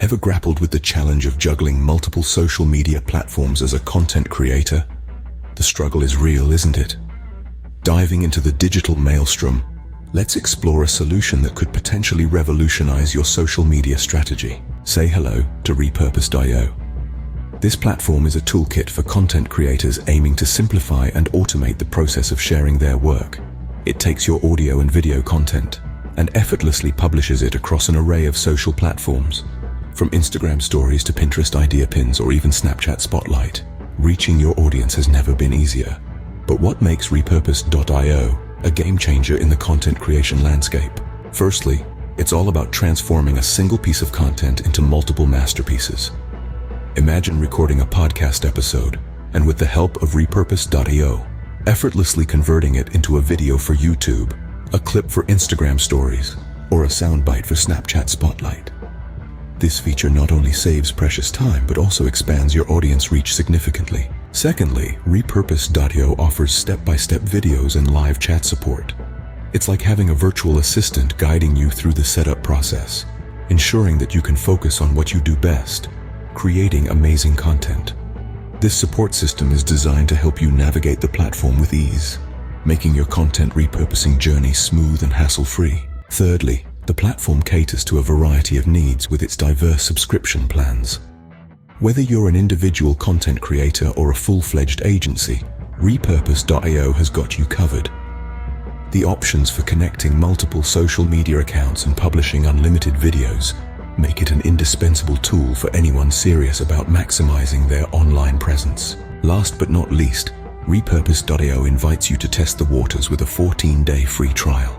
Ever grappled with the challenge of juggling multiple social media platforms as a content creator? The struggle is real, isn't it? Diving into the digital maelstrom, let's explore a solution that could potentially revolutionize your social media strategy. Say hello to Repurpose.io. This platform is a toolkit for content creators aiming to simplify and automate the process of sharing their work. It takes your audio and video content and effortlessly publishes it across an array of social platforms. From Instagram stories to Pinterest idea pins or even Snapchat Spotlight, reaching your audience has never been easier. But what makes Repurpose.io a game changer in the content creation landscape? Firstly, it's all about transforming a single piece of content into multiple masterpieces. Imagine recording a podcast episode and with the help of Repurpose.io, effortlessly converting it into a video for YouTube, a clip for Instagram stories, or a soundbite for Snapchat Spotlight. This feature not only saves precious time, but also expands your audience reach significantly. Secondly, Repurpose.io offers step-by-step videos and live chat support. It's like having a virtual assistant guiding you through the setup process, ensuring that you can focus on what you do best, creating amazing content. This support system is designed to help you navigate the platform with ease, making your content repurposing journey smooth and hassle-free. Thirdly, the platform caters to a variety of needs with its diverse subscription plans. Whether you're an individual content creator or a full-fledged agency, Repurpose.io has got you covered. The options for connecting multiple social media accounts and publishing unlimited videos make it an indispensable tool for anyone serious about maximizing their online presence. Last but not least, Repurpose.io invites you to test the waters with a 14-day free trial.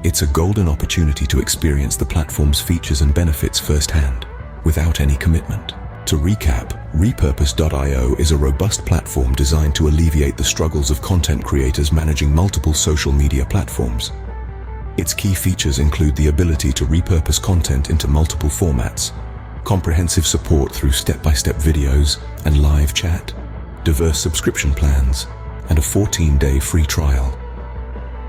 It's a golden opportunity to experience the platform's features and benefits firsthand, without any commitment. To recap, Repurpose.io is a robust platform designed to alleviate the struggles of content creators managing multiple social media platforms. Its key features include the ability to repurpose content into multiple formats, comprehensive support through step-by-step videos and live chat, diverse subscription plans, and a 14-day free trial.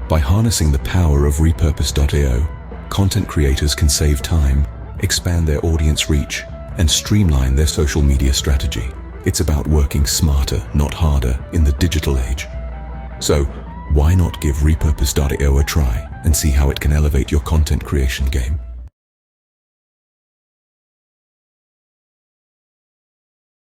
By harnessing the power of Repurpose.io, content creators can save time, expand their audience reach, and streamline their social media strategy. It's about working smarter, not harder, in the digital age. So, why not give Repurpose.io a try and see how it can elevate your content creation game?